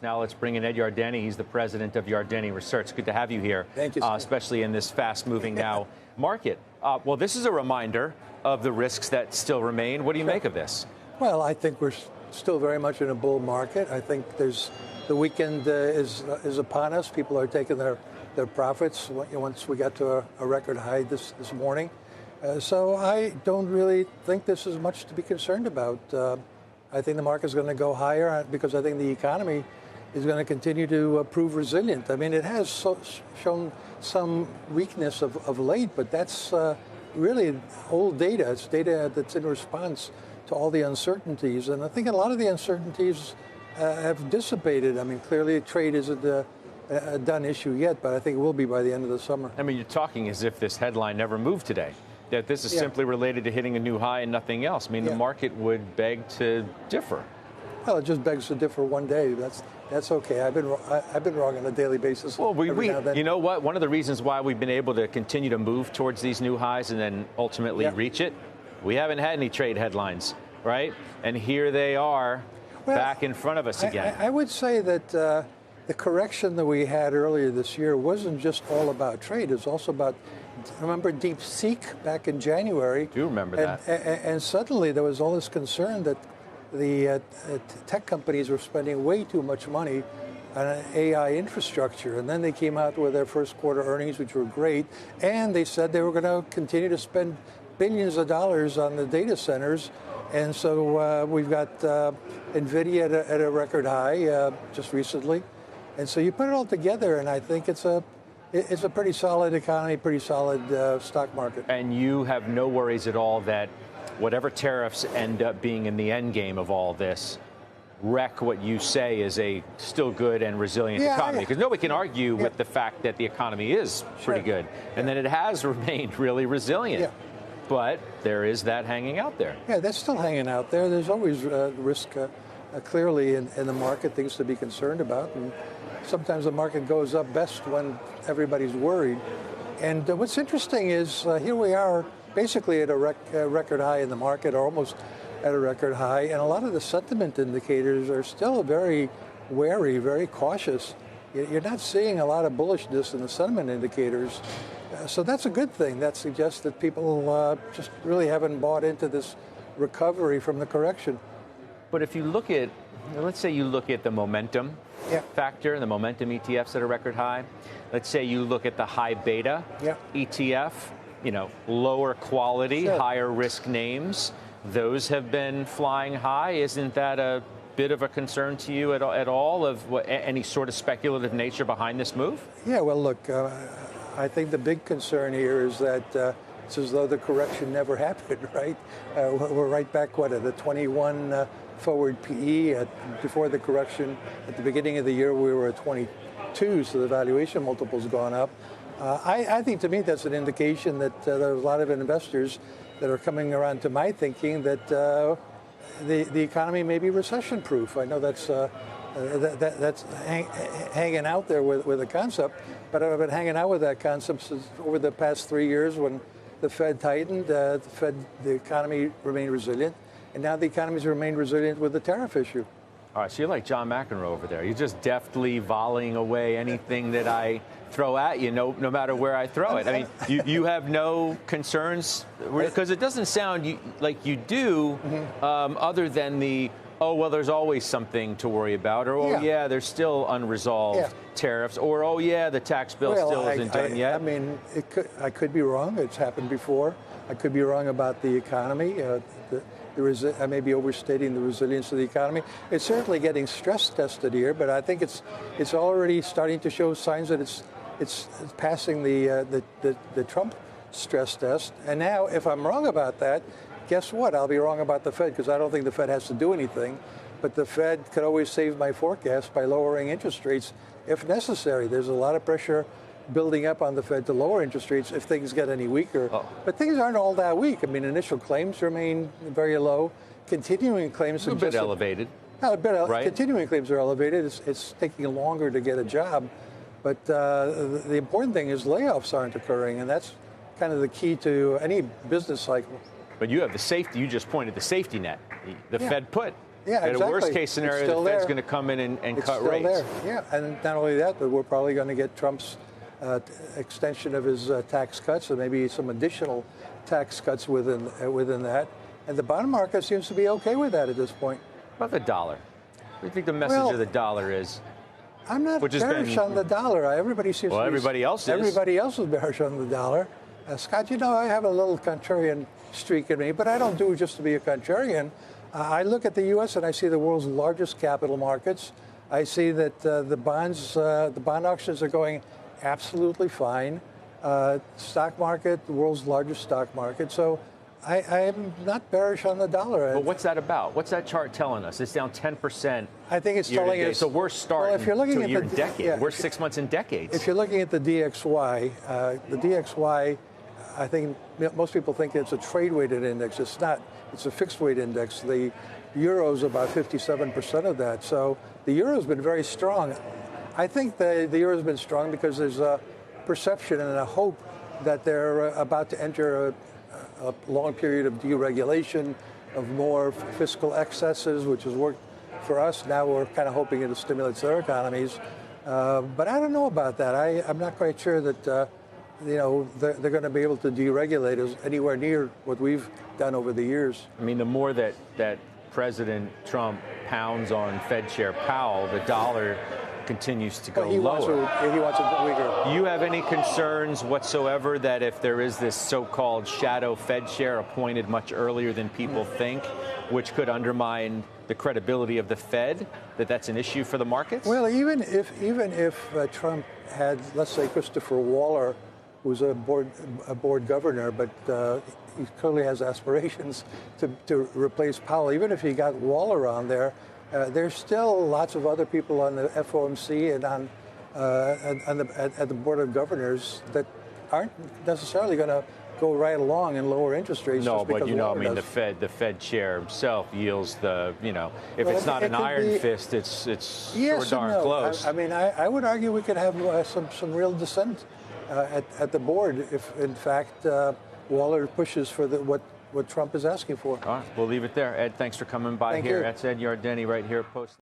Now let's bring in Ed Yardeni. He's the president of Yardeni Research. Good to have you here. Thank you, especially in this fast-moving now market. Well, this is a reminder of the risks that still remain. What do you make of this? Well, I think we're still very much in a bull market. I think the weekend is upon us. People are taking their profits once we got to a record high this morning. So I don't really think this is much to be concerned about. I think the market's going to go higher because I think the economy is going to continue to prove resilient. I mean, it has shown some weakness of late, but that's really old data. It's data that's in response to all the uncertainties. And I think a lot of the uncertainties have dissipated. I mean, clearly trade isn't a done issue yet, but I think it will be by the end of the summer. I mean, you're talking as if this headline never moved today, that this is simply related to hitting a new high and nothing else. I mean, the market would beg to differ. Well, it just begs to differ one day. That's okay. I've been wrong on a daily basis. Well, you know what? One of the reasons why we've been able to continue to move towards these new highs and then ultimately reach it, we haven't had any trade headlines, right? And here they are back in front of us again. I would say that the correction that we had earlier this year wasn't just all about trade. It was also about, remember DeepSeek back in January? I do remember that. And suddenly there was all this concern that the tech companies were spending way too much money on AI infrastructure. And then they came out with their first quarter earnings, which were great. And they said they were going to continue to spend billions of dollars on the data centers. And so we've got NVIDIA at a record high just recently. And so you put it all together, and I think it's a pretty solid economy, pretty solid stock market. And you have no worries at all that whatever tariffs end up being in the end game of all this wreck what you say is a still good and resilient economy? Because nobody can argue with the fact that the economy is pretty good and that it has remained really resilient. But there is that hanging out there. Yeah, that's still hanging out there. There's always risk clearly in the market, things to be concerned about. And sometimes the market goes up best when everybody's worried. And what's interesting is here we are basically at a record high in the market, or almost at a record high. And a lot of the sentiment indicators are still very wary, very cautious. You're not seeing a lot of bullishness in the sentiment indicators. So that's a good thing. That suggests that people just really haven't bought into this recovery from the correction. But if you look at, let's say you look at the momentum factor, the momentum ETFs at a record high. Let's say you look at the high beta ETF, lower quality, higher risk names. Those have been flying high. Isn't that a bit of a concern to you at all of any sort of speculative nature behind this move? Yeah, well, look, I think the big concern here is that it's as though the correction never happened, right? We're right back, at the 21 forward PE. Before the correction, at the beginning of the year, we were at 22, so the valuation multiple's gone up. I think, to me, that's an indication that there are a lot of investors that are coming around to my thinking that the economy may be recession-proof. I know that's hanging out there with a concept, but I've been hanging out with that concept since over the past 3 years when the Fed tightened. The economy remained resilient, and now the economy's remained resilient with the tariff issue. All right, so you're like John McEnroe over there. You're just deftly volleying away anything that I throw at you, no matter where I throw it. I mean, you have no concerns? Because it doesn't sound like you do, other than there's always something to worry about, or, there's still unresolved tariffs, or, the tax bill still isn't done yet. I mean, I could be wrong. It's happened before. I could be wrong about the economy. I may be overstating the resilience of the economy. It's certainly getting stress tested here, but I think it's already starting to show signs that it's passing the Trump stress test. And now, if I'm wrong about that, guess what? I'll be wrong about the Fed, because I don't think the Fed has to do anything. But the Fed could always save my forecast by lowering interest rates if necessary. There's a lot of pressure building up on the Fed to lower interest rates if things get any weaker. But things aren't all that weak. I mean, initial claims remain very low. Continuing claims a bit elevated. Continuing claims are elevated. It's taking longer to get a job. But the important thing is layoffs aren't occurring, and that's kind of the key to any business cycle. But you have the safety. You just pointed the safety net. The Fed put Yeah, In exactly. a worst case scenario, the Fed's going to come in and cut rates. There. Yeah, and not only that, but we're probably going to get Trump's extension of his tax cuts, and maybe some additional tax cuts within that. And the bond market seems to be okay with that at this point. What about the dollar? What do you think the message of the dollar is? I'm not bearish on the dollar. Everybody seems to be. Everybody else is. Everybody else is bearish on the dollar. Scott, I have a little contrarian streak in me, but I don't do it just to be a contrarian. I look at the U.S. and I see the world's largest capital markets. I see that the bond auctions are going absolutely fine. Stock market, the world's largest stock market. So I am not bearish on the dollar. But what's that about? What's that chart telling us? It's down 10%. I think it's telling us. It's the worst start if you're looking to a at year in decade. Yeah, worst 6 months in decades. If you're looking at the DXY, I think most people think it's a trade-weighted index. It's not. It's a fixed-weight index. The euro's about 57% of that. So the euro's been very strong. I think the euro's been strong because there's a perception and a hope that they're about to enter a long period of deregulation, of more fiscal excesses, which has worked for us. Now we're kind of hoping it stimulates their economies. But I don't know about that. I'm not quite sure that they're going to be able to deregulate us anywhere near what we've done over the years. I mean, the more that President Trump pounds on Fed Chair Powell, the dollar continues to go lower. He wants it weaker. Do you have any concerns whatsoever that if there is this so-called shadow Fed chair appointed much earlier than people think, which could undermine the credibility of the Fed, that's an issue for the markets? Well, even if Trump had, let's say, Christopher Waller, who's a board governor, but he clearly has aspirations to replace Powell. Even if he got Waller on there, there's still lots of other people on the FOMC and at the Board of Governors that aren't necessarily going to go right along and lower interest rates. No, just because but Waller does. the Fed chair himself yields if it's not an iron fist, it's yes sure darn no. close. I would argue we could have some real dissent at the board if, in fact, Waller pushes for what Trump is asking for. All right, we'll leave it there. Ed, thanks for coming by here. You. That's Ed Yardeni right here at Post.